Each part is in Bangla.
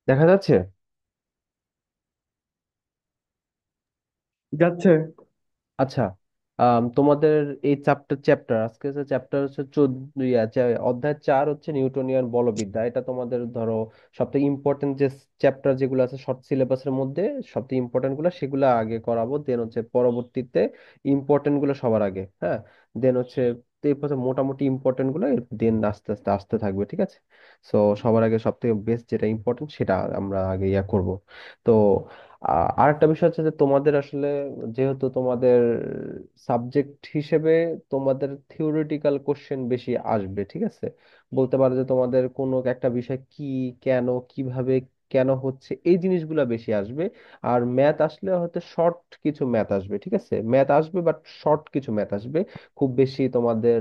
দেখা যাচ্ছে। যাচ্ছে। আচ্ছা। তোমাদের এই চ্যাপ্টার আজকে যে চ্যাপ্টার হচ্ছে 14, অধ্যায় 4 হচ্ছে নিউটনিয়ান বলবিদ্যা। এটা তোমাদের ধরো সবথেকে ইম্পর্টেন্ট যে চ্যাপ্টার যেগুলো আছে শর্ট সিলেবাসের মধ্যে, সবথেকে ইম্পর্টেন্ট গুলো সেগুলো আগে করাবো, দেন হচ্ছে পরবর্তীতে ইম্পর্টেন্ট গুলো সবার আগে। হ্যাঁ, দেন হচ্ছে এরপর হচ্ছে মোটামুটি ইম্পর্টেন্ট গুলো, দেন আস্তে আস্তে আসতে থাকবে, ঠিক আছে? সো সবার আগে সব থেকে বেস্ট যেটা ইম্পর্টেন্ট সেটা আমরা আগে করব। তো আরেকটা বিষয় হচ্ছে যে তোমাদের আসলে, যেহেতু তোমাদের সাবজেক্ট হিসেবে তোমাদের থিওরিটিক্যাল কোশ্চেন বেশি আসবে, ঠিক আছে? বলতে পারো যে তোমাদের কোনো একটা বিষয় কি, কেন, কিভাবে, কেন হচ্ছে, এই জিনিসগুলো বেশি আসবে। আর ম্যাথ আসলে হয়তো শর্ট কিছু ম্যাথ আসবে, ঠিক আছে? ম্যাথ আসবে বাট শর্ট কিছু ম্যাথ আসবে। খুব বেশি তোমাদের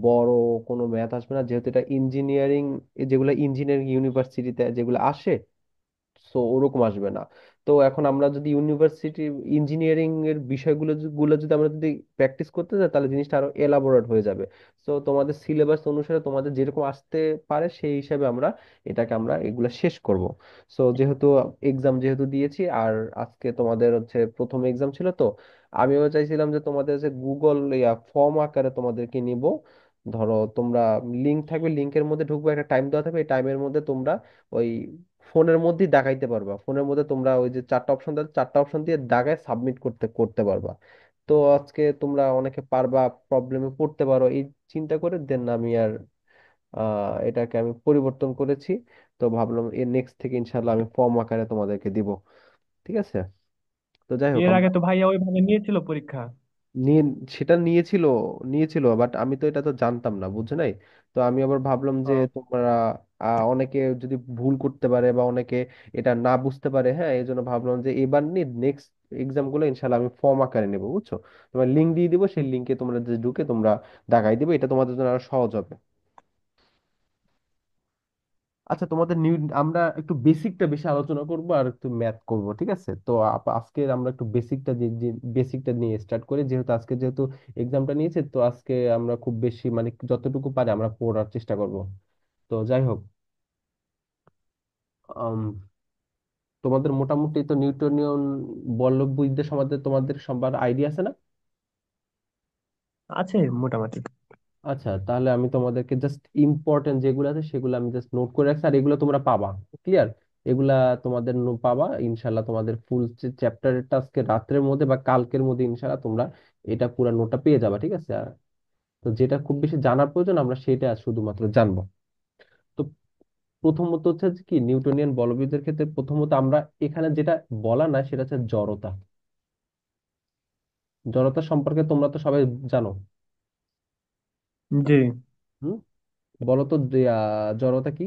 বড় কোনো ম্যাথ আসবে না, যেহেতু এটা ইঞ্জিনিয়ারিং, যেগুলো ইঞ্জিনিয়ারিং ইউনিভার্সিটিতে যেগুলো আসে, সো ওরকম আসবে না। তো এখন আমরা যদি ইউনিভার্সিটি ইঞ্জিনিয়ারিং এর বিষয়গুলো যদি আমরা যদি প্র্যাকটিস করতে যাই, তাহলে জিনিসটা আরো এলাবোরেট হয়ে যাবে। সো তোমাদের সিলেবাস অনুসারে তোমাদের যেরকম আসতে পারে সেই হিসাবে আমরা এগুলা শেষ করব। সো যেহেতু এক্সাম যেহেতু দিয়েছি, আর আজকে তোমাদের হচ্ছে প্রথম এক্সাম ছিল, তো আমিও চাইছিলাম যে তোমাদের যে গুগল ফর্ম আকারে তোমাদেরকে নিব। ধরো তোমরা, লিঙ্ক থাকবে, লিঙ্কের মধ্যে ঢুকবে, একটা টাইম দেওয়া থাকবে, এই টাইমের মধ্যে তোমরা ওই ফোনের মধ্যেই দাগাইতে পারবা। ফোনের মধ্যে তোমরা ওই যে চারটা অপশন দেয়, চারটা অপশন দিয়ে দাগায় সাবমিট করতে করতে পারবা। তো আজকে তোমরা অনেকে পারবা, প্রবলেমে পড়তে পারো, এই চিন্তা করে দেন আমি আর এটাকে আমি পরিবর্তন করেছি। তো ভাবলাম এর নেক্সট থেকে ইনশাল্লাহ আমি ফর্ম আকারে তোমাদেরকে দিব, ঠিক আছে? তো যাই হোক, এর আগে তো ভাইয়া ওইভাবে নিয়েছিল পরীক্ষা। নিয়ে সেটা নিয়েছিল বাট আমি তো এটা তো জানতাম না, বুঝছো নাই? তো আমি আবার ভাবলাম যে ও, তোমরা অনেকে যদি ভুল করতে পারে বা অনেকে এটা না বুঝতে পারে, হ্যাঁ, এই জন্য ভাবলাম যে এবার নেক্সট এক্সাম গুলো ইনশাল্লাহ আমি ফর্ম আকারে নেবো, বুঝছো? তোমার লিঙ্ক দিয়ে দিব, সেই লিঙ্কে তোমরা যে ঢুকে তোমরা দেখাই দিবে, এটা তোমাদের জন্য আরো সহজ হবে। আচ্ছা, তোমাদের আমরা একটু বেসিকটা বেশি আলোচনা করব আর একটু ম্যাথ করব, ঠিক আছে? তো আজকে আমরা একটু বেসিকটা নিয়ে স্টার্ট করি, যেহেতু এক্সামটা নিয়েছে, তো আজকে আমরা খুব বেশি মানে যতটুকু পারি আমরা পড়ার চেষ্টা করব। তো যাই হোক, আম, তোমাদের মোটামুটি তো নিউটনিয়ন বলবিদ্যা সম্বন্ধে তোমাদের সবার আইডিয়া আছে না? আছে মোটামুটি। আচ্ছা, তাহলে আমি তোমাদেরকে জাস্ট ইম্পর্টেন্ট যেগুলো আছে সেগুলো আমি জাস্ট নোট করে রাখছি, আর এগুলো তোমরা পাবা। ক্লিয়ার? এগুলা তোমাদের পাবা ইনশাল্লাহ। তোমাদের ফুল চ্যাপ্টারটা আজকে রাত্রের মধ্যে বা কালকের মধ্যে ইনশাল্লাহ তোমরা এটা পুরো নোটটা পেয়ে যাবা, ঠিক আছে? আর তো যেটা খুব বেশি জানার প্রয়োজন আমরা সেটা শুধুমাত্র জানবো। তো প্রথমত হচ্ছে যে কি, নিউটনিয়ান বলবিদ্যার ক্ষেত্রে প্রথমত আমরা এখানে যেটা বলা না সেটা হচ্ছে জড়তা। জড়তা সম্পর্কে তোমরা তো সবাই জানো। জি। হুম, বলো তো যে, জড়তা কি?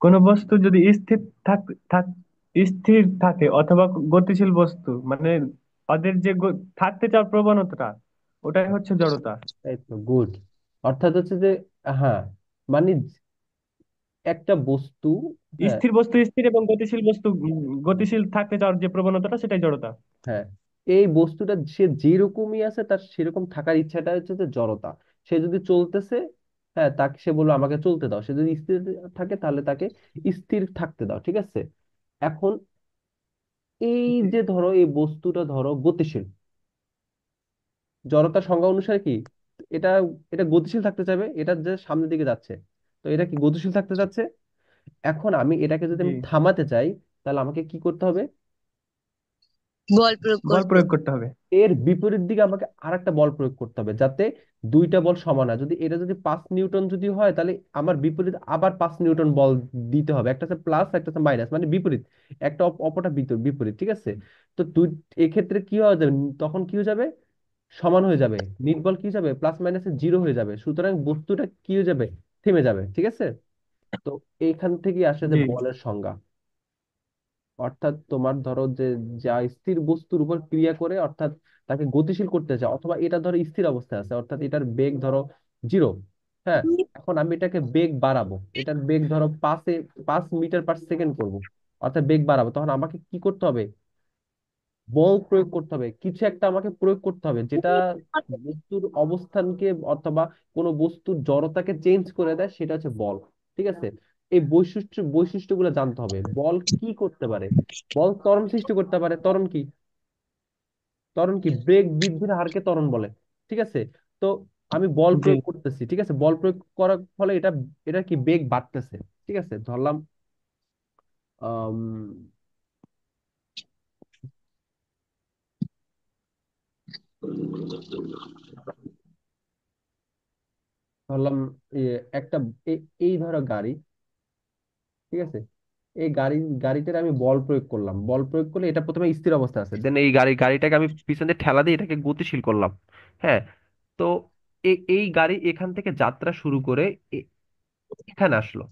কোনো বস্তু যদি স্থির থাকে অথবা গতিশীল বস্তু, মানে ওদের যে থাকতে চাওয়ার প্রবণতাটা, ওটাই হচ্ছে জড়তা। এই তো গুড। অর্থাৎ হচ্ছে যে, হ্যাঁ, মানে একটা বস্তু, হ্যাঁ, স্থির বস্তু স্থির এবং গতিশীল বস্তু গতিশীল থাকতে চাওয়ার যে প্রবণতাটা, সেটাই জড়তা। হ্যাঁ, এই বস্তুটা সে যেরকমই আছে তার সেরকম থাকার ইচ্ছাটা হচ্ছে যে জড়তা। সে যদি চলতেছে, হ্যাঁ, তাকে সে বললো আমাকে চলতে দাও। সে যদি স্থির থাকে তাহলে তাকে স্থির থাকতে দাও, ঠিক আছে? এখন এই জি। যে ধরো এই বস্তুটা ধরো গতিশীল, জড়তার সংজ্ঞা অনুসারে কি, এটা এটা গতিশীল থাকতে চাইবে, এটা যে সামনের দিকে যাচ্ছে, তো এটা কি গতিশীল থাকতে যাচ্ছে। এখন আমি এটাকে যদি জি। আমি থামাতে চাই, তাহলে আমাকে কি করতে হবে? বল প্রয়োগ বল করতে প্রয়োগ হবে। করতে হবে। এর বিপরীত দিকে আমাকে আরেকটা বল প্রয়োগ করতে হবে, যাতে দুইটা বল সমান হয়। যদি এটা যদি 5 নিউটন যদি হয়, তাহলে আমার বিপরীত আবার 5 নিউটন বল দিতে হবে। একটা হচ্ছে প্লাস, একটা হচ্ছে মাইনাস, মানে বিপরীত। একটা অপরটা বিপরীত, ঠিক আছে? তো দুই, এক্ষেত্রে কি হয়ে যাবে, তখন কি হয়ে যাবে, সমান হয়ে যাবে। নিট বল কি হয়ে যাবে, প্লাস মাইনাসে জিরো হয়ে যাবে, সুতরাং বস্তুটা কি হয়ে যাবে, থেমে যাবে, ঠিক আছে? তো এইখান থেকে আসে যে জি। বলের সংজ্ঞা। অর্থাৎ তোমার ধরো যে, যা স্থির বস্তুর উপর ক্রিয়া করে, অর্থাৎ তাকে গতিশীল করতে চায়, অথবা এটা ধরো স্থির অবস্থায় আছে, অর্থাৎ এটার বেগ ধরো 0। হ্যাঁ, এখন আমি এটাকে বেগ বাড়াবো, এটার বেগ ধরো 5 মিটার পার সেকেন্ড করবো, অর্থাৎ বেগ বাড়াবো, তখন আমাকে কি করতে হবে, বল প্রয়োগ করতে হবে, কিছু একটা আমাকে প্রয়োগ করতে হবে যেটা বস্তুর অবস্থানকে অথবা কোনো বস্তুর জড়তাকে চেঞ্জ করে দেয়, সেটা হচ্ছে বল। ঠিক আছে, এই বৈশিষ্ট্যগুলো জানতে হবে। বল কি করতে পারে? বল ত্বরণ সৃষ্টি করতে পারে। ত্বরণ কি? ত্বরণ কি? বেগ বৃদ্ধির হারকে ত্বরণ বলে। ঠিক আছে, তো আমি বল জি। প্রয়োগ করতেছি, ঠিক আছে, বল প্রয়োগ করার ফলে এটা এটা কি বেগ বাড়তেছে। ঠিক আছে, ধরলাম আম, ধরলাম একটা এই ধরো গাড়ি। ঠিক আছে, এই গাড়িটার আমি বল প্রয়োগ করলাম। বল প্রয়োগ করলে এটা প্রথমে স্থির অবস্থা আছে, দেন এই গাড়িটাকে আমি পিছন দিয়ে ঠেলা দিয়ে এটাকে গতিশীল করলাম। হ্যাঁ, তো এই গাড়ি এখান থেকে যাত্রা শুরু করে এ- এখানে আসলো।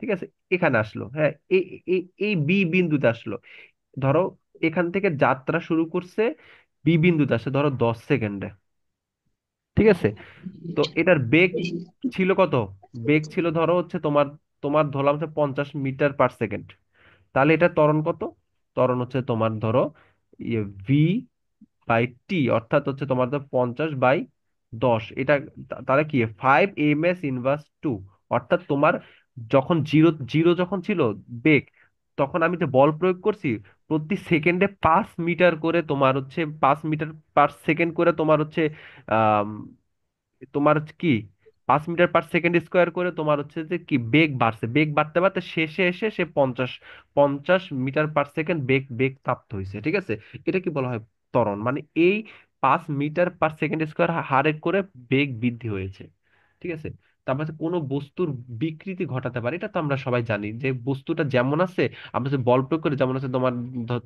ঠিক আছে, এখানে আসলো। হ্যাঁ, এই এই এই বি বিন্দুতে আসলো। ধরো এখান থেকে যাত্রা শুরু করছে, বি বিন্দুতে আসছে ধরো 10 সেকেন্ডে। ঠিক আছে, তো এটার বেগ ছিল কত? বেগ ছিল ধরো হচ্ছে তোমার তোমার ধরলাম হচ্ছে 50 মিটার পার সেকেন্ড। তাহলে এটা ত্বরণ কত? ত্বরণ হচ্ছে তোমার ধরো ভি বাই টি, অর্থাৎ হচ্ছে তোমার ধরো 50/10। এটা তাহলে কি 5 ms ইনভার্স 2। অর্থাৎ তোমার যখন জিরো জিরো যখন ছিল বেগ, তখন আমি যে বল প্রয়োগ করছি, প্রতি সেকেন্ডে 5 মিটার করে তোমার হচ্ছে 5 মিটার পার সেকেন্ড করে তোমার হচ্ছে তোমার হচ্ছে কি 5 মিটার পার সেকেন্ড স্কোয়ার করে তোমার হচ্ছে যে কি বেগ বাড়ছে। বেগ বাড়তে বাড়তে শেষে এসে সে 50 মিটার পার সেকেন্ড বেগ বেগ প্রাপ্ত হয়েছে। ঠিক আছে, এটা কি বলা হয়? ত্বরণ। মানে এই 5 মিটার পার সেকেন্ড স্কোয়ার হারে করে বেগ বৃদ্ধি হয়েছে। ঠিক আছে, তারপর হচ্ছে কোনো বস্তুর বিকৃতি ঘটাতে পারে, এটা তো আমরা সবাই জানি যে বস্তুটা যেমন আছে আমরা যে বল প্রয়োগ করি, যেমন আছে তোমার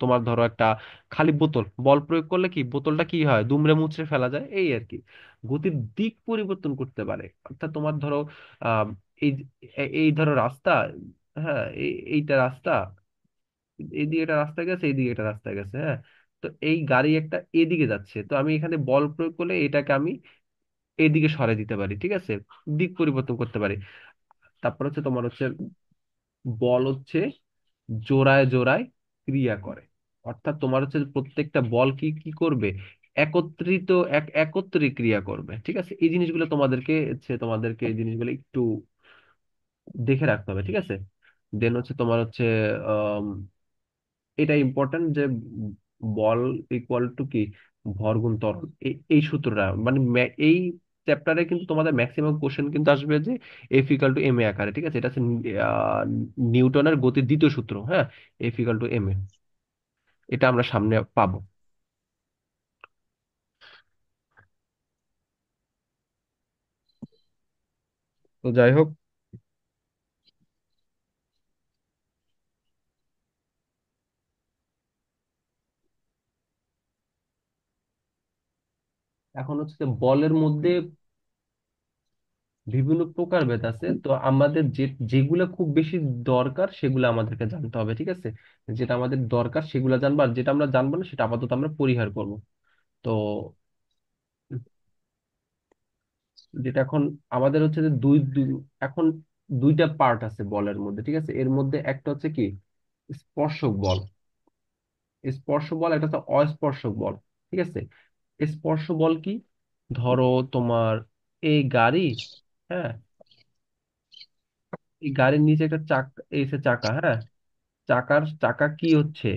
তোমার ধরো একটা খালি বোতল, বল প্রয়োগ করলে কি বোতলটা কি হয়? দুমড়ে মুচড়ে ফেলা যায়, এই আর কি। গতির দিক পরিবর্তন করতে পারে, অর্থাৎ তোমার ধরো আহ এই এই ধরো রাস্তা। হ্যাঁ, এইটা রাস্তা, এইদিকে একটা রাস্তা গেছে, এইদিকে একটা রাস্তা গেছে। হ্যাঁ, তো এই গাড়ি একটা এদিকে যাচ্ছে, তো আমি এখানে বল প্রয়োগ করলে এটাকে আমি এদিকে সরাই দিতে পারি। ঠিক আছে, দিক পরিবর্তন করতে পারি। তারপর হচ্ছে তোমার হচ্ছে বল হচ্ছে জোড়ায় জোড়ায় ক্রিয়া করে। অর্থাৎ তোমার হচ্ছে প্রত্যেকটা বল কি কি করবে? একত্রিত একত্রে ক্রিয়া করবে। ঠিক আছে, এই জিনিসগুলো তোমাদেরকে এই জিনিসগুলো একটু দেখে রাখতে হবে। ঠিক আছে, দেন হচ্ছে তোমার হচ্ছে আম, এটা ইম্পর্টেন্ট যে বল ইকুয়াল টু কি ভর গুণ ত্বরণ। এই সূত্রটা মানে এই চ্যাপ্টারে কিন্তু তোমাদের ম্যাক্সিমাম কোশ্চেন কিন্তু আসবে যে F=ma আকারে। ঠিক আছে, এটা হচ্ছে নিউটনের গতির দ্বিতীয় সূত্র। হ্যাঁ, F=ma, এটা আমরা সামনে পাবো। তো যাই হোক, এখন হচ্ছে যে বলের মধ্যে বিভিন্ন প্রকারভেদ আছে। তো আমাদের যেগুলো খুব বেশি দরকার সেগুলো আমাদেরকে জানতে হবে। ঠিক আছে, যেটা আমাদের দরকার সেগুলো জানবো, আর যেটা আমরা জানবো না সেটা আপাতত আমরা পরিহার করব। তো যেটা এখন আমাদের হচ্ছে যে এখন দুইটা পার্ট আছে বলের মধ্যে। ঠিক আছে, এর মধ্যে একটা হচ্ছে কি স্পর্শক বল। স্পর্শ বল, একটা হচ্ছে অস্পর্শক বল। ঠিক আছে, স্পর্শ বল কি? ধরো তোমার এই গাড়ি। হ্যাঁ, এই গাড়ির নিচে একটা চাকা, এই যে চাকা। হ্যাঁ, চাকা কি হচ্ছে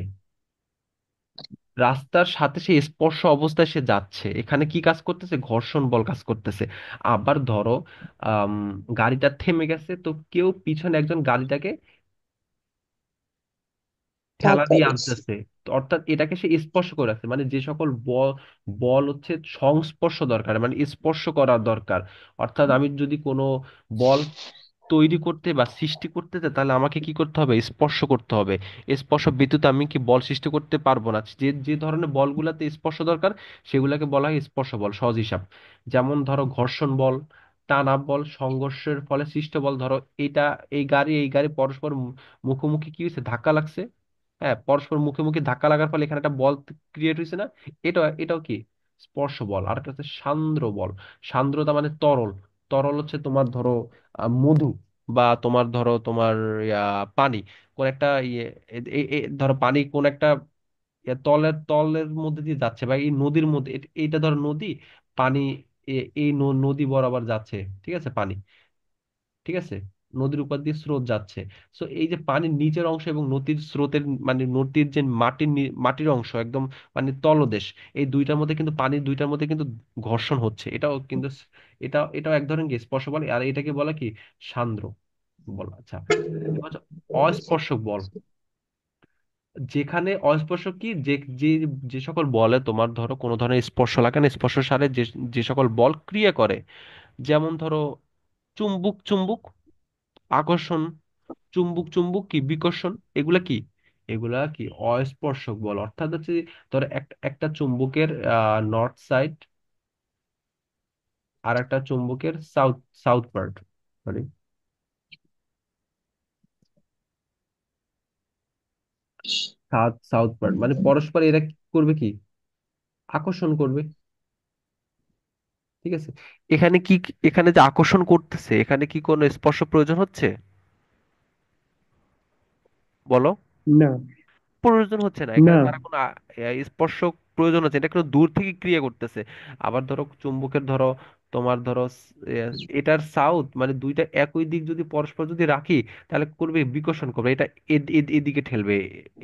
রাস্তার সাথে সে স্পর্শ অবস্থায় সে যাচ্ছে, এখানে কি কাজ করতেছে? ঘর্ষণ বল কাজ করতেছে। আবার ধরো আম, গাড়িটা থেমে গেছে, তো কেউ পিছনে একজন গাড়িটাকে ঠেলা ধাক্কা দিয়ে দিচ্ছে। আনতেছে। তো অর্থাৎ এটাকে সে স্পর্শ করে রাখছে। মানে যে সকল বল বল হচ্ছে সংস্পর্শ দরকার, মানে স্পর্শ করা দরকার। অর্থাৎ আমি যদি কোনো বল তৈরি করতে বা সৃষ্টি করতে চাই, তাহলে আমাকে কি করতে হবে? স্পর্শ করতে হবে। স্পর্শ ব্যতীত আমি কি বল সৃষ্টি করতে পারবো না। যে যে ধরনের বলগুলাতে স্পর্শ দরকার সেগুলোকে বলা হয় স্পর্শ বল, সহজ হিসাব। যেমন ধরো ঘর্ষণ বল, টানা বল, সংঘর্ষের ফলে সৃষ্ট বল। ধরো এটা এই গাড়ি পরস্পর মুখোমুখি কি হয়েছে? ধাক্কা লাগছে। হ্যাঁ, পরস্পর মুখে মুখে ধাক্কা লাগার ফলে এখানে একটা বল ক্রিয়েট হয়েছে না? এটাও কি স্পর্শ বল। আর একটা হচ্ছে সান্দ্র বল। সান্দ্রতা মানে তরল। তরল হচ্ছে তোমার ধরো মধু, বা তোমার ধরো তোমার পানি। কোন একটা ইয়ে ধরো পানি কোন একটা তলের তলের মধ্যে দিয়ে যাচ্ছে, বা এই নদীর মধ্যে, এইটা ধরো নদী, পানি এই নদী বরাবর যাচ্ছে, ঠিক আছে, পানি, ঠিক আছে, নদীর উপর দিয়ে স্রোত যাচ্ছে। সো এই যে পানির নিচের অংশ এবং নদীর স্রোতের, মানে নদীর যে মাটির মাটির অংশ একদম, মানে তলদেশ, এই দুইটার মধ্যে কিন্তু, পানির দুইটার মধ্যে কিন্তু ঘর্ষণ হচ্ছে, এটাও কিন্তু, এটাও এক ধরনের কি স্পর্শ বল, আর এটাকে বলা কি সান্দ্র বল। আচ্ছা, এবার হচ্ছে অস্পর্শক বল। যেখানে অস্পর্শক কি, যে যে যে সকল বলে তোমার ধরো কোনো ধরনের স্পর্শ লাগে না, স্পর্শ সারে যে যে সকল বল ক্রিয়া করে, যেমন ধরো চুম্বক চুম্বক, আকর্ষণ, চুম্বক চুম্বক কি বিকর্ষণ, এগুলা কি, এগুলা কি অস্পর্শক বল। অর্থাৎ হচ্ছে ধরো একটা একটা চুম্বকের নর্থ সাইড, আর একটা চুম্বকের সাউথ সাউথ পার্ট, মানে সাউথ সাউথ পার্ট, মানে পরস্পর এরা কি করবে, কি আকর্ষণ করবে, ঠিক আছে। এখানে কি, এখানে যে আকর্ষণ করতেছে, এখানে কি কোনো স্পর্শ প্রয়োজন হচ্ছে, বলো? না। প্রয়োজন হচ্ছে না, এখানে না। তারা কোনো স্পর্শ প্রয়োজন হচ্ছে, এটা কিন্তু দূর থেকে ক্রিয়া করতেছে। আবার ধরো চুম্বকের ধরো, তোমার ধরো এটার সাউথ, মানে দুইটা একই দিক যদি পরস্পর যদি রাখি, তাহলে করবে বিকর্ষণ করবে, এটা এদিকে ঠেলবে,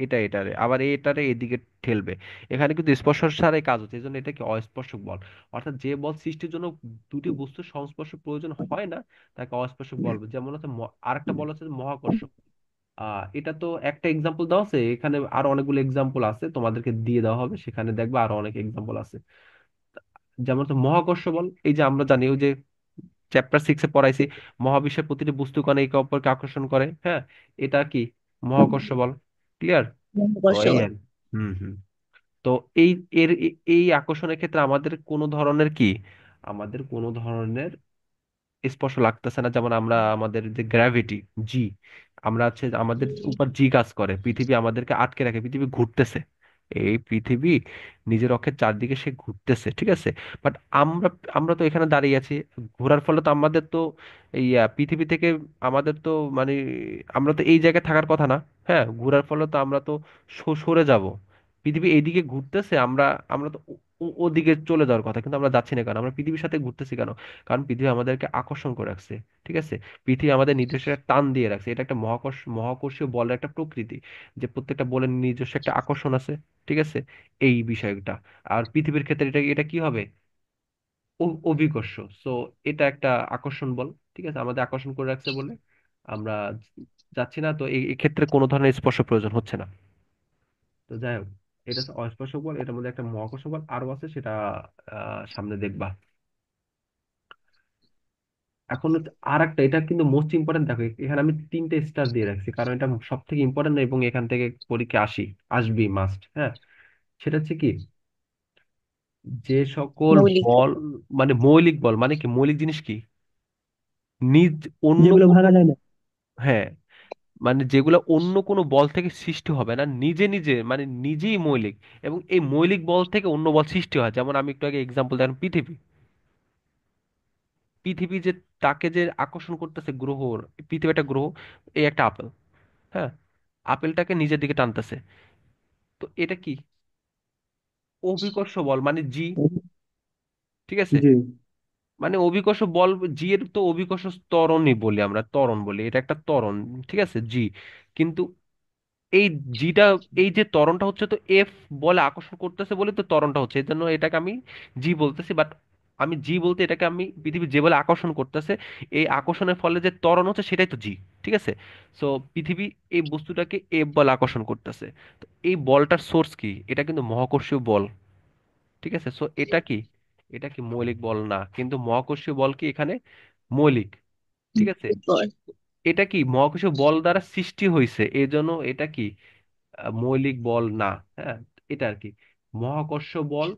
এটা এটারে, আবার এটারে এদিকে ঠেলবে। এখানে কিন্তু স্পর্শ ছাড়াই কাজ হচ্ছে, এই জন্য এটা কি অস্পর্শক বল। অর্থাৎ যে বল সৃষ্টির জন্য দুটি বস্তুর সংস্পর্শ প্রয়োজন হয় না, তাকে অস্পর্শক বল বলে। যেমন হচ্ছে আরেকটা বল হচ্ছে মহাকর্ষ। এটা তো একটা এক্সাম্পল দেওয়া আছে, এখানে আরো অনেকগুলো এক্সাম্পল আছে, তোমাদেরকে দিয়ে দেওয়া হবে, সেখানে দেখবে আরো অনেক এক্সাম্পল আছে। যেমন হচ্ছে মহাকর্ষ বল, এই যে আমরা জানি, ওই যে চ্যাপ্টার 6-এ পড়াইছি, মহাবিশ্বের প্রতিটি বস্তু কণা একে অপরকে আকর্ষণ করে, হ্যাঁ, এটা কি মহাকর্ষ বল। ক্লিয়ার? তো এই মহাকর্ষবল। আর হুম হুম। তো এই এই আকর্ষণের ক্ষেত্রে আমাদের কোনো ধরনের কি, আমাদের কোনো ধরনের স্পর্শ লাগতেছে না। যেমন আমরা আমাদের যে গ্র্যাভিটি, জি, আমরা আছে আমাদের উপর জি কাজ করে, পৃথিবী আমাদেরকে আটকে রাখে, পৃথিবী ঘুরতেছে, এই পৃথিবী নিজের অক্ষের চারদিকে সে ঘুরতেছে, ঠিক আছে। বাট আমরা আমরা তো এখানে দাঁড়িয়ে আছি, ঘোরার ফলে তো আমাদের তো এই পৃথিবী থেকে আমাদের তো, মানে আমরা তো এই জায়গায় থাকার কথা না। হ্যাঁ, ঘোরার ফলে তো আমরা তো সরে যাব, পৃথিবী এইদিকে ঘুরতেছে, আমরা আমরা তো ওদিকে চলে যাওয়ার কথা, কিন্তু আমরা যাচ্ছি না কেন, আমরা পৃথিবীর সাথে ঘুরতেছি কেন? কারণ পৃথিবী আমাদেরকে আকর্ষণ করে রাখছে, ঠিক আছে। পৃথিবী আমাদের নিজস্ব একটা টান দিয়ে রাখছে, এটা একটা মহাকর্ষীয় বলের একটা প্রকৃতি, যে প্রত্যেকটা বলের নিজস্ব একটা আকর্ষণ আছে, ঠিক আছে, এই বিষয়টা। আর পৃথিবীর ক্ষেত্রে এটা এটা কি হবে, অভিকর্ষ। সো এটা একটা আকর্ষণ বল, ঠিক আছে, আমাদের আকর্ষণ করে রাখছে বলে আমরা যাচ্ছি না, তো এই ক্ষেত্রে কোনো ধরনের স্পর্শ প্রয়োজন হচ্ছে না। তো যাই হোক, এটা হচ্ছে অস্পর্শক বল, এটার মধ্যে একটা মহাকর্ষ বল আরো আছে, সেটা সামনে দেখবা। এখন আর একটা, এটা কিন্তু মোস্ট ইম্পর্টেন্ট, দেখো এখানে আমি 3টে স্টার দিয়ে রাখছি, কারণ এটা সব থেকে ইম্পর্টেন্ট এবং এখান থেকে পরীক্ষা আসবেই মাস্ট, হ্যাঁ। সেটা হচ্ছে কি, যে সকল মৌলিক। বল, মানে মৌলিক বল, মানে কি মৌলিক জিনিস কি, নিজ অন্য যেগুলো কোনো, ভাঙা যায় না। হ্যাঁ, মানে যেগুলো অন্য কোনো বল থেকে সৃষ্টি হবে না, নিজে নিজে, মানে নিজেই মৌলিক, এবং এই মৌলিক বল থেকে অন্য বল সৃষ্টি হয়। যেমন আমি একটু আগে এক্সাম্পল দিলাম, পৃথিবী, পৃথিবী যে তাকে যে আকর্ষণ করতেছে গ্রহ, পৃথিবী একটা গ্রহ, এই একটা আপেল, হ্যাঁ, আপেলটাকে নিজের দিকে টানতেছে, তো এটা কি অভিকর্ষ বল, মানে জি, ঠিক আছে। জি। মানে অভিকর্ষ বল, জি এর তো অভিকর্ষ ত্বরণই বলি আমরা, ত্বরণ বলি, এটা একটা ত্বরণ, ঠিক আছে, জি। কিন্তু এই জিটা, এই যে ত্বরণটা হচ্ছে, তো এফ বলে আকর্ষণ করতেছে বলে তো ত্বরণটা হচ্ছে, এই জন্য এটাকে আমি জি বলতেছি। বাট আমি জি বলতে, এটাকে আমি পৃথিবী যে বলে আকর্ষণ করতেছে, এই আকর্ষণের ফলে যে ত্বরণ হচ্ছে সেটাই তো জি, ঠিক আছে। সো পৃথিবী এই বস্তুটাকে এফ বলে আকর্ষণ করতেছে, তো এই বলটার সোর্স কি, এটা কিন্তু মহাকর্ষীয় বল, ঠিক আছে। সো এটা কি, এটা কি মৌলিক বল না, কিন্তু মহাকর্ষীয় বল কি এখানে মৌলিক, ঠিক আছে। বল। এটা কি মহাকর্ষীয় বল দ্বারা সৃষ্টি হয়েছে, এই জন্য এটা কি মৌলিক বল না, হ্যাঁ। এটা আর কি মহাকর্ষ বল,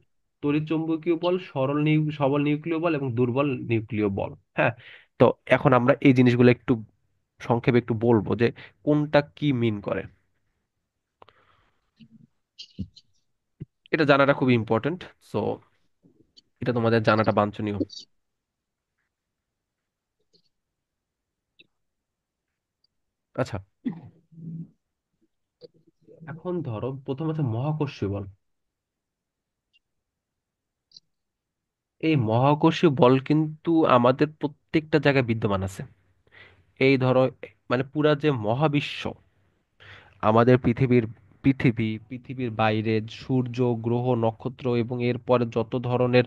তড়িৎচুম্বকীয় বল, সবল নিউক্লিয় বল এবং দুর্বল নিউক্লিয় বল, হ্যাঁ। তো এখন আমরা এই জিনিসগুলো একটু সংক্ষেপে একটু বলবো যে কোনটা কি মিন করে, এটা জানাটা খুবই ইম্পর্টেন্ট। সো এটা তোমাদের জানাটা বাঞ্ছনীয়। আচ্ছা, এখন ধরো প্রথম আছে মহাকর্ষীয় বল। এই মহাকর্ষীয় বল কিন্তু আমাদের প্রত্যেকটা জায়গায় বিদ্যমান আছে। এই ধরো মানে পুরা যে মহাবিশ্ব, আমাদের পৃথিবীর বাইরে সূর্য, গ্রহ, নক্ষত্র এবং এর পরে যত ধরনের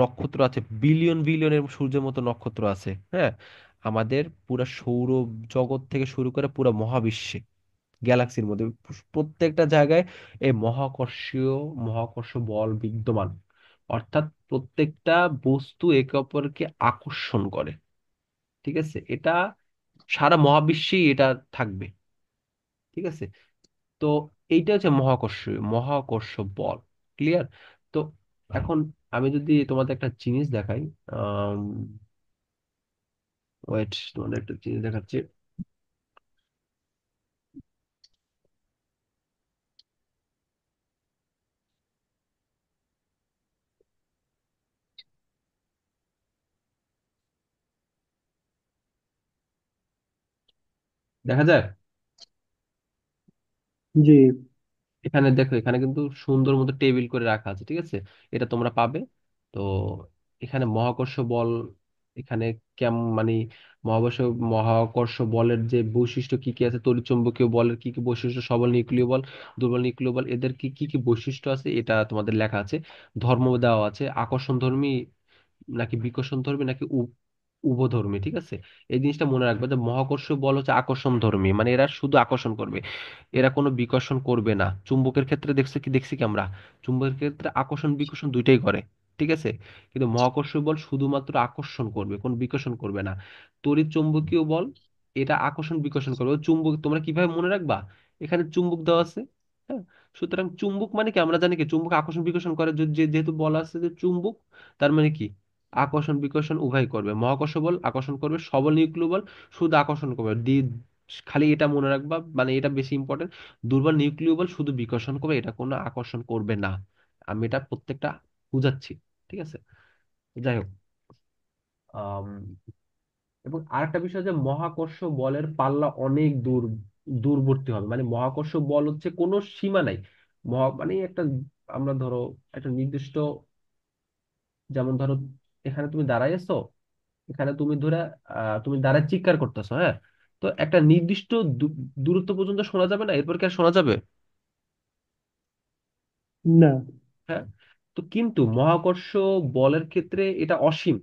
নক্ষত্র আছে, বিলিয়ন বিলিয়নের সূর্যের মতো নক্ষত্র আছে, হ্যাঁ, আমাদের পুরা সৌর জগৎ থেকে শুরু করে পুরা মহাবিশ্বে, গ্যালাক্সির মধ্যে প্রত্যেকটা জায়গায় এই মহাকর্ষ বল বিদ্যমান। অর্থাৎ প্রত্যেকটা বস্তু একে অপরকে আকর্ষণ করে। ঠিক আছে, এটা সারা মহাবিশ্বেই এটা থাকবে। ঠিক আছে, তো এইটা হচ্ছে মহাকর্ষ বল। ক্লিয়ার? তো এখন আমি যদি তোমাদের একটা জিনিস দেখাই, আহ ওয়েট, তোমাদের একটা জিনিস দেখাচ্ছি। দেখা যায়? জি। এখানে দেখো, এখানে কিন্তু সুন্দর মতো টেবিল করে রাখা আছে, ঠিক আছে? এটা তোমরা পাবে। তো এখানে মহাকর্ষ বল, এখানে মানে মহাকর্ষ মহাকর্ষ বলের যে বৈশিষ্ট্য কি কি আছে, তড়িৎচুম্বকীয় বলের কি কি বৈশিষ্ট্য, সবল নিউক্লিয় বল, দুর্বল নিউক্লিয় বল, এদের কি কি কি বৈশিষ্ট্য আছে, এটা তোমাদের লেখা আছে। ধর্ম দেওয়া আছে, আকর্ষণধর্মী নাকি বিকর্ষণধর্মী নাকি উভধর্মী। ঠিক আছে, এই জিনিসটা মনে রাখবে যে মহাকর্ষ বল হচ্ছে আকর্ষণধর্মী, মানে এরা শুধু আকর্ষণ করবে, এরা কোনো বিকর্ষণ করবে না। চুম্বকের ক্ষেত্রে দেখছি কি আমরা, চুম্বকের ক্ষেত্রে আকর্ষণ বিকর্ষণ দুইটাই করে। ঠিক আছে, কিন্তু মহাকর্ষ বল শুধুমাত্র আকর্ষণ করবে, কোন বিকর্ষণ করবে না। তড়িৎ চুম্বকীয় বল, এটা আকর্ষণ বিকর্ষণ করবে। ও চুম্বক তোমরা কিভাবে মনে রাখবা, এখানে চুম্বক দেওয়া আছে। হ্যাঁ, সুতরাং চুম্বক মানে কি, আমরা জানি কি চুম্বক আকর্ষণ বিকর্ষণ করে, যেহেতু বলা আছে যে চুম্বক, তার মানে কি আকর্ষণ বিকর্ষণ উভয় করবে। মহাকর্ষ বল আকর্ষণ করবে, সবল নিউক্লিয় বল শুধু আকর্ষণ করবে। খালি এটা মনে রাখবা, মানে এটা বেশি ইম্পর্টেন্ট। দুর্বল নিউক্লিয় বল শুধু বিকর্ষণ করবে, এটা কোনো আকর্ষণ করবে না। আমি এটা প্রত্যেকটা বুঝাচ্ছি। ঠিক আছে, যাই হোক। আম, এবং আরেকটা বিষয় যে মহাকর্ষ বলের পাল্লা অনেক দূরবর্তী হবে, মানে মহাকর্ষ বল হচ্ছে কোনো সীমা নাই। মানে একটা, আমরা ধরো একটা নির্দিষ্ট, যেমন ধরো এখানে তুমি দাঁড়াই আছো, এখানে তুমি ধরে তুমি দাঁড়ায় চিৎকার করতেছো, হ্যাঁ, তো একটা নির্দিষ্ট দূরত্ব পর্যন্ত শোনা যাবে না, এরপর কি আর শোনা যাবে? না। হ্যাঁ, তো কিন্তু মহাকর্ষ বলের ক্ষেত্রে এটা অসীম।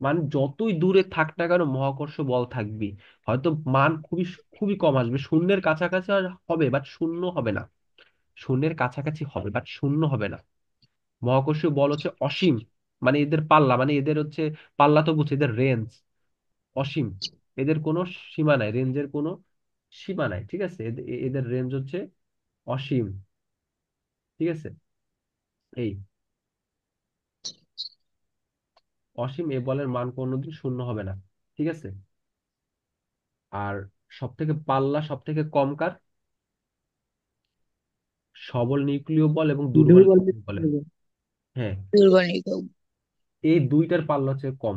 মানে যতই দূরে থাক না কেন মহাকর্ষ বল থাকবে। হয়তো মান খুবই খুবই কম আসবে, শূন্যের কাছাকাছি আর হবে, বাট শূন্য হবে না। শূন্যের কাছাকাছি হবে, বাট শূন্য হবে না। মহাকর্ষীয় বল হচ্ছে অসীম, মানে এদের পাল্লা, মানে এদের হচ্ছে পাল্লা তো বুঝছে, এদের রেঞ্জ অসীম। এদের কোনো সীমা নাই, রেঞ্জের কোনো সীমা নাই। ঠিক আছে, এদের রেঞ্জ হচ্ছে অসীম। ঠিক আছে, এই অসীম, এ বলের মান কোনোদিন শূন্য হবে না। ঠিক আছে, আর সব থেকে পাল্লা সব থেকে কম কার? সবল নিউক্লিয় বল এবং দুর্বল দুর্বল নিউক্লিয় বলের। নিউক্লিয় বল। হ্যাঁ, দুর্বল নিউক্লিয়। এই দুইটার পাল্লা হচ্ছে কম।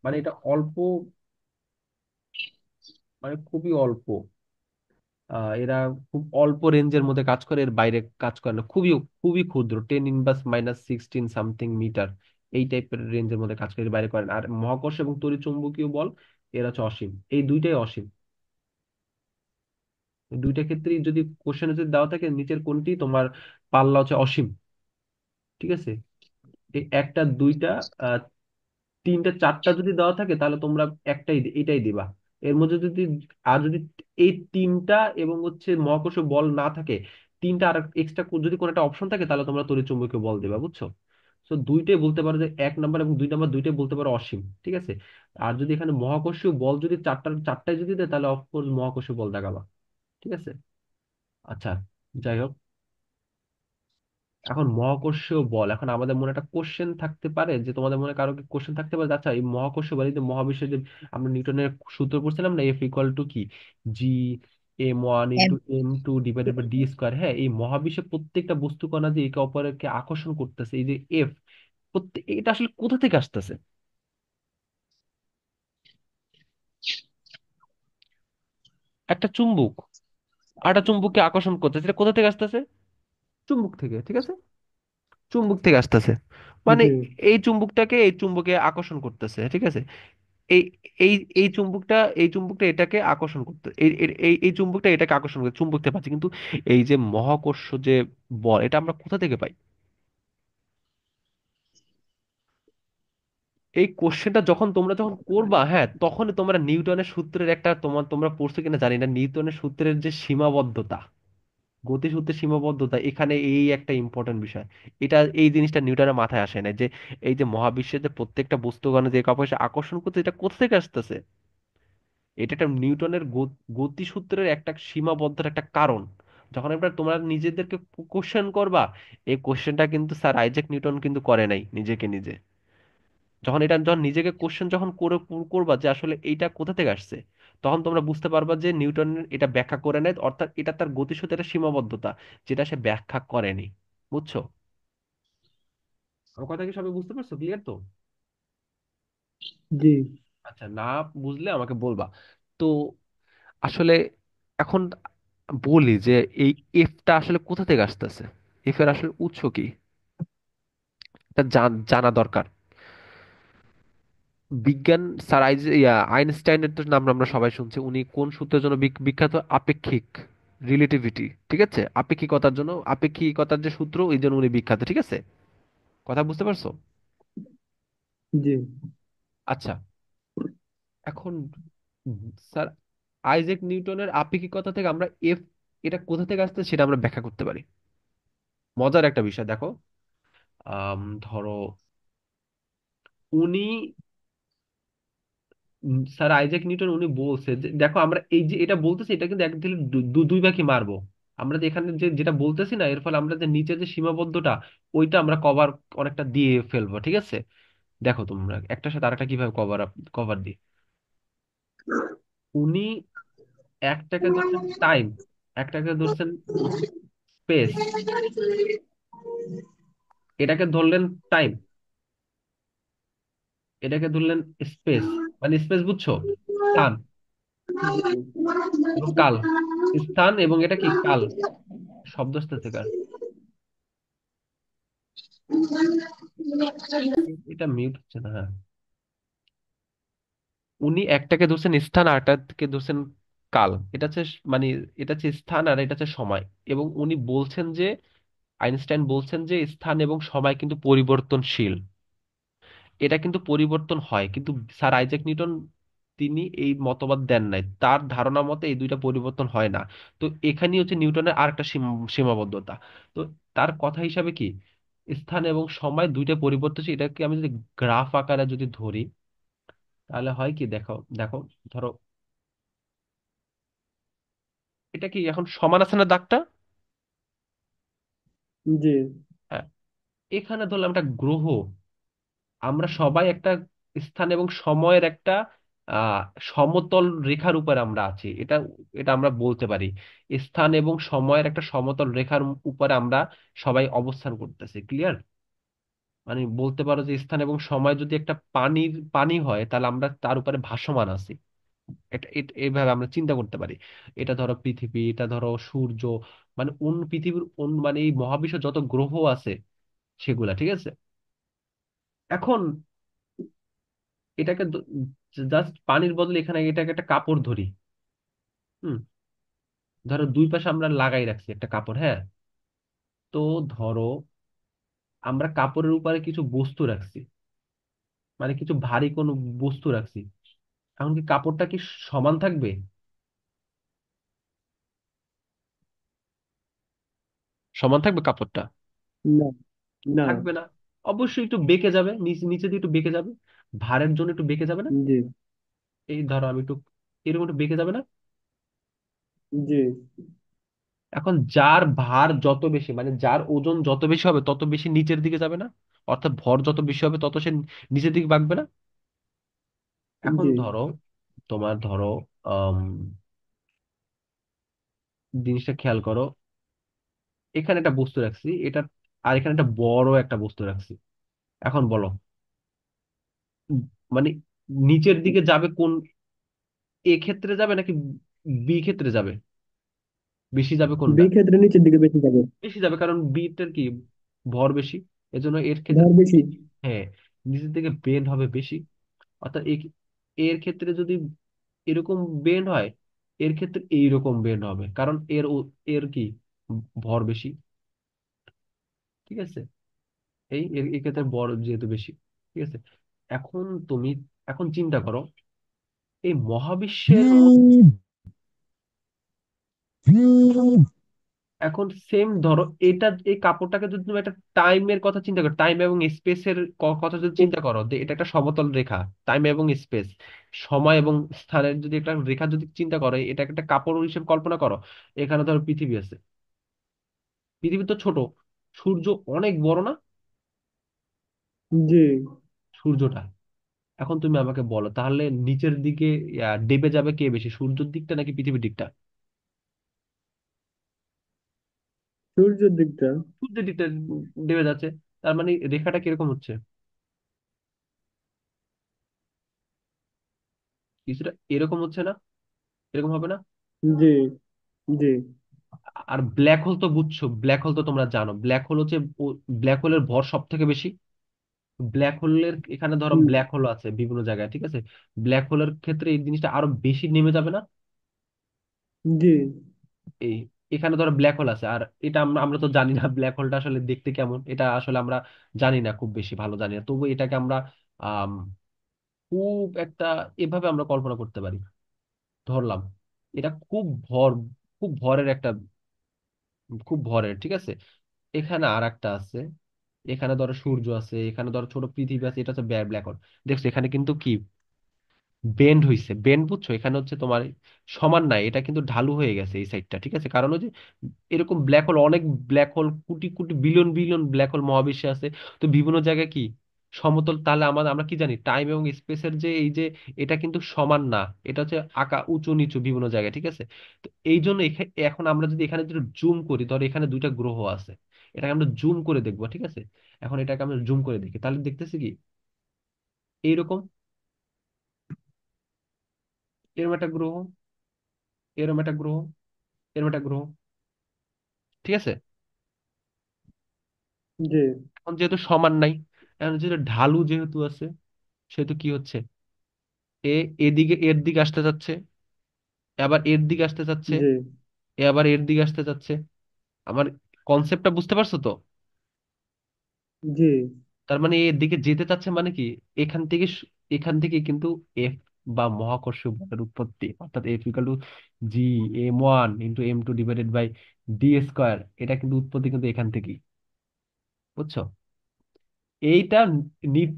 মানে এটা অল্প, মানে খুবই অল্প। এরা খুব অল্প রেঞ্জের মধ্যে কাজ করে, এর বাইরে কাজ করে না, খুবই খুবই ক্ষুদ্র, 10⁻⁻16 সামথিং মিটার, এই টাইপের রেঞ্জের মধ্যে কাজ করে, এর বাইরে করে না। আর মহাকর্ষ এবং তড়িৎচুম্বকীয় বল, এরা হচ্ছে অসীম, এই দুইটাই অসীম। এই দুইটা ক্ষেত্রেই যদি কোশ্চেনে যদি দেওয়া থাকে নিচের কোনটি তোমার পাল্লা হচ্ছে অসীম, ঠিক আছে, এই একটা দুইটা আহ তিনটা চারটা যদি দেওয়া থাকে তাহলে তোমরা এটাই দিবা। এর মধ্যে যদি, আর যদি এই তিনটা এবং হচ্ছে মহাকর্ষ বল না থাকে, তিনটা আর এক্সট্রা যদি কোনো একটা অপশন থাকে, তাহলে তোমরা তড়িৎচুম্বকীয় বল দিবা, বুঝছো? তো দুইটাই বলতে পারো যে 1 নাম্বার এবং 2 নাম্বার দুইটাই বলতে পারো অসীম। ঠিক আছে, আর যদি এখানে মহাকর্ষীয় বল যদি চারটায় যদি দেয়, তাহলে অফকোর্স মহাকর্ষীয় বল দেখাবা। ঠিক আছে, আচ্ছা, যাই হোক। এখন মহাকর্ষীয় বল, এখন আমাদের মনে একটা কোশ্চেন থাকতে পারে, যে তোমাদের মনে কারো কোশ্চেন থাকতে পারে যে, আচ্ছা এই মহাকর্ষীয় বল, এই যে মহাবিশ্বের যে আমরা নিউটনের সূত্র পড়ছিলাম না, F ইকুয়াল টু কি, G m1 × m2 / d²। হ্যাঁ, এই মহাবিশ্বের প্রত্যেকটা বস্তু কণা যে একে অপরকে আকর্ষণ করতেছে, এই যে এফ, প্রত্যেক এটা আসলে কোথা থেকে আসতেছে? একটা চুম্বক, আরেকটা চুম্বককে আকর্ষণ করতেছে, সেটা কোথা থেকে আসতেছে? চুম্বক থেকে, ঠিক আছে, চুম্বক থেকে আসতেছে। মানে জি এই চুম্বকটাকে এই চুম্বকে আকর্ষণ করতেছে, ঠিক আছে। এই এই এই চুম্বকটা এটাকে আকর্ষণ করতে, এই এই এই এই চুম্বকটা এটাকে আকর্ষণ করে, চুম্বক থেকে পাচ্ছি। কিন্তু এই যে মহাকর্ষ যে বল, এটা আমরা কোথা থেকে পাই? এই কোশ্চেনটা যখন তোমরা যখন করবা, হ্যাঁ, তখনই তোমরা নিউটনের সূত্রের একটা, তোমরা পড়ছো কিনা জানি না, নিউটনের সূত্রের যে সীমাবদ্ধতা, গতিসূত্রের সীমাবদ্ধতা, এখানে এই একটা ইম্পর্টেন্ট বিষয়। এটা, এই জিনিসটা নিউটনের মাথায় আসে না, যে এই যে মহাবিশ্বের যে প্রত্যেকটা বস্তুগণ যে কাপড় আকর্ষণ করতে, এটা কোথা থেকে আসতেছে। এটা একটা নিউটনের গতিসূত্রের একটা সীমাবদ্ধতার একটা কারণ। যখন এবার তোমরা নিজেদেরকে কোশ্চেন করবা, এই কোশ্চেনটা কিন্তু স্যার আইজাক নিউটন কিন্তু করে নাই নিজেকে নিজে। যখন নিজেকে কোশ্চেন যখন করবা যে আসলে এইটা কোথা থেকে আসছে, তখন তোমরা বুঝতে পারবা যে নিউটন এটা ব্যাখ্যা করে নাই, অর্থাৎ এটা তার গতিসূত্রের সীমাবদ্ধতা, যেটা সে ব্যাখ্যা করেনি। বুঝছো? আমার কথা কি সবাই বুঝতে পারছো? ক্লিয়ার তো? জি আচ্ছা, না বুঝলে আমাকে বলবা। তো আসলে এখন বলি যে এই এফটা আসলে কোথা থেকে আসতেছে, এফ এর আসলে উৎস কি, এটা জানা দরকার। বিজ্ঞান স্যার আইনস্টাইনের তো নাম আমরা সবাই শুনছি। উনি কোন সূত্রের জন্য বিখ্যাত? আপেক্ষিক, রিলেটিভিটি, ঠিক আছে, আপেক্ষিকতার জন্য, আপেক্ষিকতার যে সূত্র, এই জন্য উনি বিখ্যাত, ঠিক আছে। কথা বুঝতে পারছো? জি আচ্ছা, এখন স্যার আইজাক নিউটনের আপেক্ষিকতা থেকে আমরা এফ, এটা কোথা থেকে আসছে সেটা আমরা ব্যাখ্যা করতে পারি। মজার একটা বিষয় দেখো, ধরো উনি, স্যার আইজাক নিউটন উনি বলছে যে দেখো, আমরা এই যে এটা বলতেছি, এটা কিন্তু এক দিলে দুই বাকি মারবো। আমরা যে এখানে যেটা বলতেছি না, এর ফলে আমরা যে নিচে যে সীমাবদ্ধটা, ওইটা আমরা কভার অনেকটা দিয়ে ফেলবো, ঠিক আছে। দেখো তোমরা একটার সাথে আরেকটা কিভাবে কভার দিই। উনি একটাকে ধরছেন টাইম, একটাকে ধরছেন স্পেস, এটাকে ধরলেন টাইম, এটাকে ধরলেন স্পেস, মানে স্পেস বুঝছো, স্থান এবং কাল, স্থান এবং এটা কি কাল, শব্দ থেকে। এটা মিউট হচ্ছে না, হ্যাঁ। উনি একটাকে ধরছেন স্থান আর একটাকে ধরছেন কাল, এটা হচ্ছে মানে এটা হচ্ছে স্থান আর এটা হচ্ছে সময়। এবং উনি বলছেন যে, আইনস্টাইন বলছেন যে স্থান এবং সময় কিন্তু পরিবর্তনশীল, এটা কিন্তু পরিবর্তন হয়, কিন্তু স্যার আইজাক নিউটন তিনি এই মতবাদ দেন নাই, তার ধারণা মতে এই দুইটা পরিবর্তন হয় না। তো এখানেই হচ্ছে নিউটনের আর একটা সীমাবদ্ধতা। তো তার কথা হিসাবে কি, স্থান এবং সময় দুইটা পরিবর্তনশীল, এটাকে আমি যদি গ্রাফ আকারে যদি ধরি, তাহলে হয় কি, দেখো দেখো, ধরো এটা কি এখন সমান আছে না দাগটা? জি হ্যাঁ। এখানে ধরলাম একটা গ্রহ, আমরা সবাই একটা স্থান এবং সময়ের একটা আহ সমতল রেখার উপর আমরা আছি, এটা এটা আমরা বলতে পারি। স্থান এবং সময়ের একটা সমতল রেখার উপরে আমরা সবাই অবস্থান করতেছি, ক্লিয়ার। মানে বলতে পারো যে স্থান এবং সময় যদি একটা পানি হয়, তাহলে আমরা তার উপরে ভাসমান আছি। এইভাবে আমরা চিন্তা করতে পারি। এটা ধরো পৃথিবী, এটা ধরো সূর্য, মানে পৃথিবীর মানে এই মহাবিশ্বে যত গ্রহ আছে সেগুলা, ঠিক আছে। এখন এটাকে জাস্ট পানির বদলে এখানে এটাকে একটা কাপড় ধরি। হুম, ধরো দুই পাশে আমরা লাগাই রাখছি একটা কাপড়, হ্যাঁ। তো ধরো আমরা কাপড়ের উপরে কিছু বস্তু রাখছি, মানে কিছু ভারী কোনো বস্তু রাখছি। এখন কি কাপড়টা কি সমান থাকবে? সমান থাকবে কাপড়টা? না না থাকবে না। অবশ্যই একটু বেঁকে যাবে, নিচে নিচে দিয়ে একটু বেঁকে যাবে, ভারের জন্য একটু বেঁকে যাবে না? জি এই ধরো আমি একটু এরকম একটু বেঁকে যাবে না? জি এখন যার ভার যত বেশি, মানে যার ওজন যত বেশি হবে, তত বেশি নিচের দিকে যাবে না? অর্থাৎ ভর যত বেশি হবে, তত সে নিচের দিকে বাঁকবে না? এখন জি ধরো, তোমার ধরো, আম, জিনিসটা খেয়াল করো, এখানে একটা বস্তু রাখছি, এটা, আর এখানে একটা বড় একটা বস্তু রাখছি। এখন বলো, উম, মানে নিচের দিকে যাবে কোন, এ ক্ষেত্রে যাবে নাকি বি ক্ষেত্রে যাবে? বেশি যাবে বি কোনটা? ক্ষেত্রে নিচের দিকে বেশি যাবে। বেশি যাবে, কারণ বিটার কি ভর বেশি, এজন্য এর ক্ষেত্রে ভর বেশি। হ্যাঁ নিচের দিকে বেন্ড হবে বেশি। অর্থাৎ এর ক্ষেত্রে যদি এরকম বেন্ড হয়, এর ক্ষেত্রে এইরকম বেন্ড হবে, কারণ এর কি ভর বেশি। ঠিক আছে, এর ক্ষেত্রে বড় যেহেতু বেশি। ঠিক আছে, এখন তুমি এখন চিন্তা করো এই মহাবিশ্বের মধ্যে, এখন সেম ধরো এটা, এই কাপড়টাকে যদি তুমি একটা টাইমের কথা চিন্তা করো, টাইম এবং স্পেসের কথা যদি চিন্তা করো, যে এটা একটা সমতল রেখা, টাইম এবং স্পেস, সময় এবং স্থানের যদি একটা রেখা যদি চিন্তা করো, এটা একটা কাপড় হিসেবে কল্পনা করো। এখানে ধরো পৃথিবী আছে, পৃথিবী তো ছোট, সূর্য অনেক বড় না? জি। সূর্যটা, এখন তুমি আমাকে বলো তাহলে নিচের দিকে ডেবে যাবে কে বেশি, সূর্যের দিকটা নাকি পৃথিবীর দিকটা? সূর্যের দিকটা। সূর্যের দিকটা ডেবে যাচ্ছে। তার মানে রেখাটা কিরকম হচ্ছে, কিছুটা এরকম হচ্ছে না? এরকম হবে না? জি। জি। আর ব্ল্যাক হোল তো বুঝছো, ব্ল্যাক হোল তো তোমরা জানো, ব্ল্যাক হোল হচ্ছে ব্ল্যাক হোলের ভর সব থেকে বেশি। ব্ল্যাক হোলের এখানে ধরো হুম, ব্ল্যাক হোল আছে বিভিন্ন জায়গায়, ঠিক আছে, ব্ল্যাক হোলের ক্ষেত্রে এই জিনিসটা আরো বেশি নেমে যাবে না? জি। এই এখানে ধরো ব্ল্যাক হোল আছে, আর এটা আমরা আমরা তো জানি না ব্ল্যাক হোলটা আসলে দেখতে কেমন, এটা আসলে আমরা জানি না, খুব বেশি ভালো জানি না, তবু এটাকে আমরা আম, খুব একটা এভাবে আমরা কল্পনা করতে পারি। ধরলাম এটা খুব ভরের একটা, খুব ভরের, ঠিক আছে। এখানে আর একটা আছে, এখানে ধরো সূর্য আছে, এখানে ধরো ছোট পৃথিবী আছে, এটা হচ্ছে ব্ল্যাক হোল। দেখছো এখানে কিন্তু কি বেন্ড হইছে, বেন্ড বুঝছো, এখানে হচ্ছে তোমার সমান নাই, এটা কিন্তু ঢালু হয়ে গেছে এই সাইডটা, ঠিক আছে, কারণ হচ্ছে এরকম ব্ল্যাক হোল অনেক, black hole crore crore billion billion black hole মহাবিশ্বে আছে। তো বিভিন্ন জায়গায় কি সমতল, তাহলে আমাদের আমরা কি জানি টাইম এবং স্পেসের যে এই যে এটা কিন্তু সমান না, এটা হচ্ছে উঁচু নিচু বিভিন্ন জায়গায়, ঠিক আছে। তো এই জন্য এখন আমরা যদি এখানে যদি জুম করি, ধরো এখানে দুইটা গ্রহ আছে, এটাকে আমরা জুম করে দেখবো, ঠিক আছে। এখন এটাকে আমরা জুম করে দেখি, তাহলে দেখতেছি কি এইরকম, এরকম একটা গ্রহ, এরকম একটা গ্রহ, এরকম একটা গ্রহ, ঠিক আছে। জি। এখন যেহেতু সমান নাই, এখন যেহেতু ঢালু যেহেতু আছে, সেহেতু কি হচ্ছে এদিকে এর দিকে আসতে যাচ্ছে, আবার এর দিকে আসতে যাচ্ছে, জি। আবার এর দিকে আসতে যাচ্ছে। আমার কনসেপ্টটা বুঝতে পারছো তো? জি। তার মানে এর দিকে যেতে চাচ্ছে মানে কি, এখান থেকে এখান থেকে কিন্তু এফ বা মহাকর্ষীয় বলের উৎপত্তি, অর্থাৎ F equal to G m1 × m2 divided by d², এটা কিন্তু উৎপত্তি কিন্তু এখান থেকেই, বুঝছো। এইটা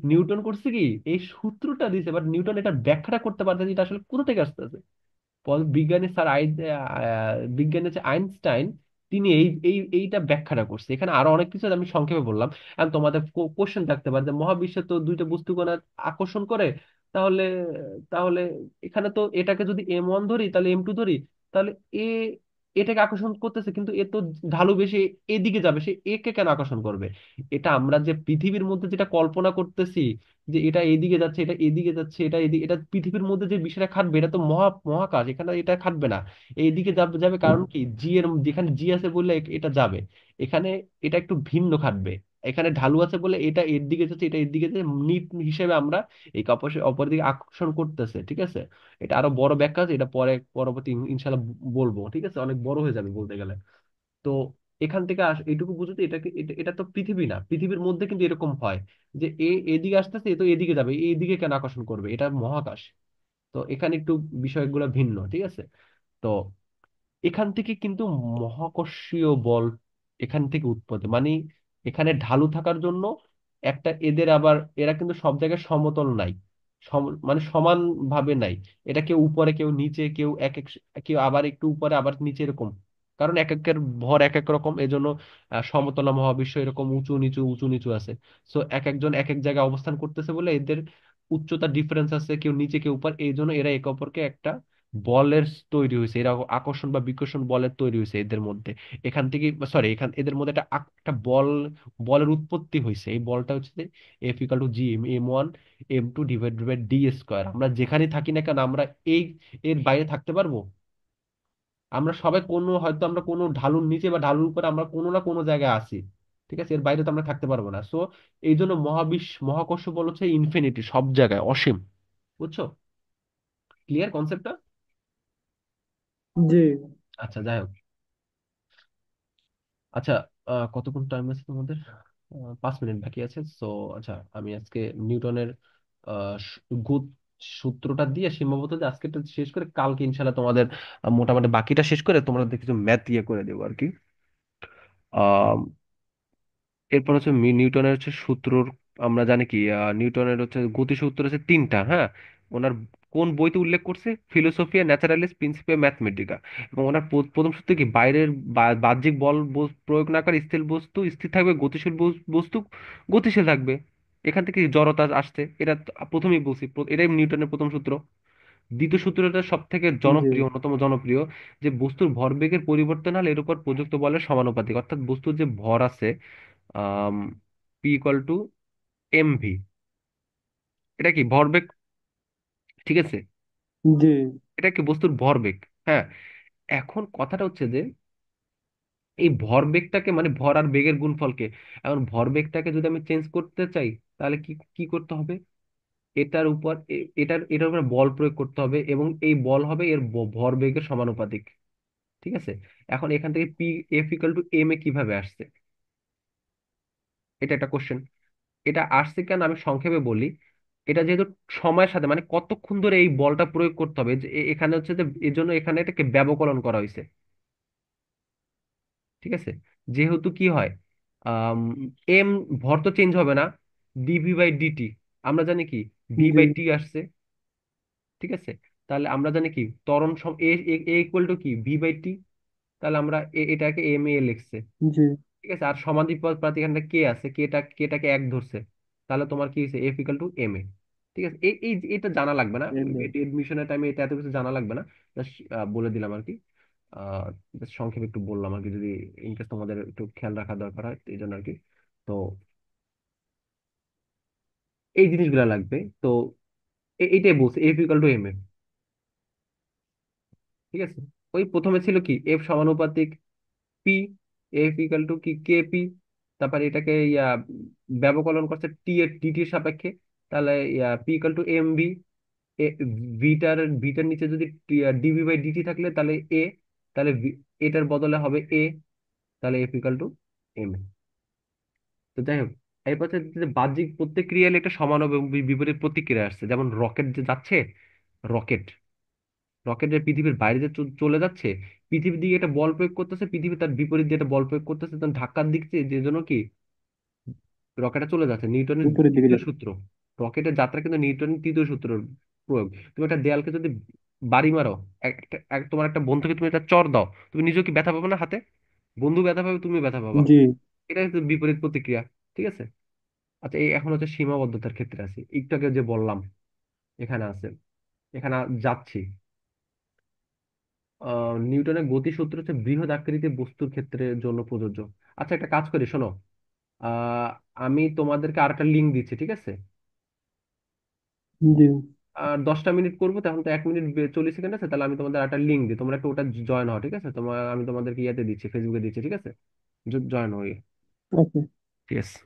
নিউটন করছে কি, এই সূত্রটা দিছে, বাট নিউটন এটা ব্যাখ্যাটা করতে পারতেছে এটা আসলে কোথা থেকে আসতেছে। বিজ্ঞানী স্যার বিজ্ঞানী হচ্ছে আইনস্টাইন, তিনি এইটা ব্যাখ্যাটা করছে। এখানে আরো অনেক কিছু আছে, আমি সংক্ষেপে বললাম। এখন তোমাদের কোশ্চেন থাকতে পারে যে মহাবিশ্বে তো দুইটা বস্তুকণা আকর্ষণ করে, তাহলে তাহলে এখানে তো এটাকে যদি m1 ধরি, তাহলে m2 ধরি, তাহলে এ এটাকে আকর্ষণ করতেছে, কিন্তু এ তো ঢালু বেশি, এদিকে যাবে, সে একে কেন আকর্ষণ করবে? এটা আমরা যে পৃথিবীর মধ্যে যেটা কল্পনা করতেছি, যে এটা এদিকে যাচ্ছে, এটা এদিকে যাচ্ছে, এটা এদিকে, এটা পৃথিবীর মধ্যে যে বিষয়টা খাটবে, এটা তো মহাকাশ, এখানে এটা খাটবে না। এইদিকে যাবে যাবে, কারণ কি জি এর যেখানে জি আছে বললে এটা যাবে, এখানে এটা একটু ভিন্ন খাটবে। এখানে ঢালু আছে বলে এটা এর দিকে যাচ্ছে, এটা এর দিকে যাচ্ছে, নিট হিসেবে আমরা এই কাপড় অপর দিকে আকর্ষণ করতেছে, ঠিক আছে। এটা আরো বড় ব্যাখ্যা আছে, এটা পরে পরবর্তী ইনশাল্লাহ বলবো, ঠিক আছে, অনেক বড় হয়ে যাবে বলতে গেলে। তো এখান থেকে এইটুকু বুঝতে, এটাকে এটা তো পৃথিবী না, পৃথিবীর মধ্যে কিন্তু এরকম হয় যে এদিকে আসতেছে, এ তো এদিকে যাবে, এইদিকে কেন আকর্ষণ করবে, এটা মহাকাশ। তো এখানে একটু বিষয়গুলো ভিন্ন, ঠিক আছে। তো এখান থেকে কিন্তু মহাকর্ষীয় বল এখান থেকে উৎপত্তি, মানে এখানে ঢালু থাকার জন্য একটা এদের আবার এরা কিন্তু সব জায়গায় সমতল নাই, মানে সমান ভাবে নাই। এটা কেউ উপরে কেউ নিচে, কেউ কেউ আবার একটু উপরে আবার নিচে, এরকম, কারণ এক একের ভর এক এক রকম, এজন্য সমতল মহাবিশ্ব এরকম উঁচু নিচু আছে। সো এক একজন এক এক জায়গায় অবস্থান করতেছে বলে এদের উচ্চতা ডিফারেন্স আছে, কেউ নিচে কেউ উপর, এই জন্য এরা একে অপরকে একটা বলের তৈরি হয়েছে, এরা আকর্ষণ বা বিকর্ষণ বলের তৈরি হয়েছে এদের মধ্যে। এখান থেকে সরি এখান এদের মধ্যে একটা বলের উৎপত্তি হয়েছে, এই বলটা হচ্ছে F = G m1 m2 divide by d²। আমরা যেখানে থাকি না কেন আমরা এই এর বাইরে থাকতে পারবো? আমরা সবাই কোনো, হয়তো আমরা কোনো ঢালুর নিচে বা ঢালুর উপরে আমরা কোনো না কোনো জায়গায় আছি, ঠিক আছে, এর বাইরে তো আমরা থাকতে পারবো না। সো এই জন্য মহাকর্ষ বল হচ্ছে ইনফিনিটি, সব জায়গায় অসীম। বুঝছো? ক্লিয়ার কনসেপ্টটা? জি। আচ্ছা, যাই হোক। আচ্ছা, কতক্ষণ টাইম আছে তোমাদের? 5 মিনিট বাকি আছে। সো আচ্ছা, আমি আজকে নিউটনের আহ, স- গত সূত্রটা দিয়ে সীমাবদ্ধতা আজকে শেষ করে কালকে ইনশাল্লাহ তোমাদের মোটামুটি বাকিটা শেষ করে তোমাদের কিছু ম্যাথ ইয়ে করে দেবো আর কি। এরপর হচ্ছে নিউটনের হচ্ছে সূত্রর, আমরা জানি কি নিউটনের হচ্ছে গতিসূত্র হচ্ছে তিনটা, হ্যাঁ। ওনার কোন বইতে উল্লেখ করছে? ফিলোসফিয়া ন্যাচারালিস প্রিন্সিপিয়া ম্যাথমেটিকা। এবং ওনার প্রথম সূত্র কি, বাইরের বাহ্যিক বল প্রয়োগ না করে স্থির বস্তু স্থির থাকবে, গতিশীল বস্তু গতিশীল থাকবে। এখান থেকে জড়তা আসছে, এটা তো প্রথমেই বলছি, এটাই নিউটনের প্রথম সূত্র। দ্বিতীয় সূত্রটা সব থেকে জি। জনপ্রিয়, অন্যতম জনপ্রিয়, যে বস্তুর ভরবেগের পরিবর্তন হলে এর উপর প্রযুক্ত বলের সমানুপাতিক, অর্থাৎ বস্তুর যে ভর আছে, P equal to M v. এটা কি ভরবেগ? ঠিক আছে, জি। এটা কি বস্তুর ভরবেগ। হ্যাঁ। এখন কথাটা হচ্ছে যে এই ভরবেগটাকে, মানে ভর আর বেগের গুণফলকে, এখন ভরবেগটাকে যদি আমি চেঞ্জ করতে চাই, তাহলে কি কি করতে হবে? এটার উপর এটার উপর বল প্রয়োগ করতে হবে, এবং এই বল হবে এর ভরবেগের সমানুপাতিক। ঠিক আছে। এখন এখান থেকে P, F equal to M A কিভাবে আসছে? এটা একটা কোশ্চেন। এটা আসছে কেন আমি সংক্ষেপে বলি। এটা যেহেতু সময়ের সাথে, মানে কতক্ষণ ধরে এই বলটা প্রয়োগ করতে হবে, যে এখানে হচ্ছে যে এর জন্য এখানে এটাকে ব্যবকলন করা হয়েছে। ঠিক আছে। যেহেতু কি হয়, আম, এম, ভর তো চেঞ্জ হবে না, ডিভি বাই ডিটি, আমরা জানি কি ভি জি। বাই টি আসছে। ঠিক আছে। তাহলে আমরা জানি কি ত্বরণ এ ইকুয়াল টু কি ভি বাই টি। তাহলে আমরা এটাকে এম এ লিখছে। জি। ঠিক আছে। আর সমানুপাতিক এখানে কে আছে, কেটাকে এক ধরছে। তাহলে তোমার কি হয়েছে, এফ ইকাল টু এম এ। ঠিক আছে। এটা জানা লাগবে না, এম এ। এডমিশনের টাইমে এটা এত কিছু জানা লাগবে না। জাস্ট বলে দিলাম আর কি। আহ just সংক্ষেপে একটু বললাম আর কি, যদি ইনকেস তোমাদের একটু খেয়াল রাখা দরকার হয়, তো এই জন্য আর কি। তো এই জিনিসগুলো লাগবে। তো এইটাই বলছে, এফ ইকাল টু এম এ। ঠিক আছে। ওই প্রথমে ছিল কি এফ সমানুপাতিক পি, এফ ইকাল টু কি কে পি। তারপরে এটাকে ব্যবকলন করছে টি এর ডিটি এর সাপেক্ষে। তাহলে P equal to M V. ভিটার নিচে যদি ডিভি বাই ডিটি থাকলে তাহলে এ, তাহলে এটার বদলে হবে এ, তাহলে এফ ইকাল টু এম। তো যাই হোক, এরপর হচ্ছে যে বাহ্যিক প্রত্যেক ক্রিয়ার একটা সমান এবং বিপরীত প্রতিক্রিয়া আসছে, যেমন রকেট যে যাচ্ছে, রকেট রকেটের পৃথিবীর বাইরে যে চলে যাচ্ছে, পৃথিবীর দিকে একটা বল প্রয়োগ করতেছে, পৃথিবী তার বিপরীত দিয়ে একটা বল প্রয়োগ করতেছে, তখন ধাক্কার দিচ্ছে, যে জন্য কি রকেটটা চলে যাচ্ছে। নিউটনের উপরের দিকে তৃতীয় যাচ্ছে। সূত্র, রকেটের যাত্রা কিন্তু নিউটনের তৃতীয় সূত্রের প্রয়োগ। তুমি একটা দেয়ালকে যদি বাড়ি মারো, তোমার একটা বন্ধুকে তুমি একটা চড় দাও, তুমি নিজেও কি ব্যথা পাবে না হাতে? বন্ধু ব্যথা পাবে, তুমি ব্যথা পাবা। জি। এটা হচ্ছে বিপরীত প্রতিক্রিয়া। ঠিক আছে। আচ্ছা, এই এখন হচ্ছে সীমাবদ্ধতার ক্ষেত্রে আছে, একটু আগে যে বললাম এখানে আছে, এখানে যাচ্ছি। নিউটনের গতিসূত্র হচ্ছে বৃহৎ আকৃতির বস্তুর ক্ষেত্রে জন্য প্রযোজ্য। আচ্ছা, একটা কাজ করি, শোনো। আহ আমি তোমাদেরকে আরেকটা লিঙ্ক দিচ্ছি, ঠিক আছে? জি। আর 10টা মিনিট করবো, তখন তো 1 মিনিট 40 সেকেন্ড আছে, তাহলে আমি তোমাদের একটা লিঙ্ক দিই, তোমরা একটু ওটা জয়েন হও। ঠিক আছে, আমি তোমাদেরকে ইয়াতে দিচ্ছি, ফেসবুকে দিচ্ছি। ঠিক আছে, জয়েন হই। ওকে। ঠিক আছে।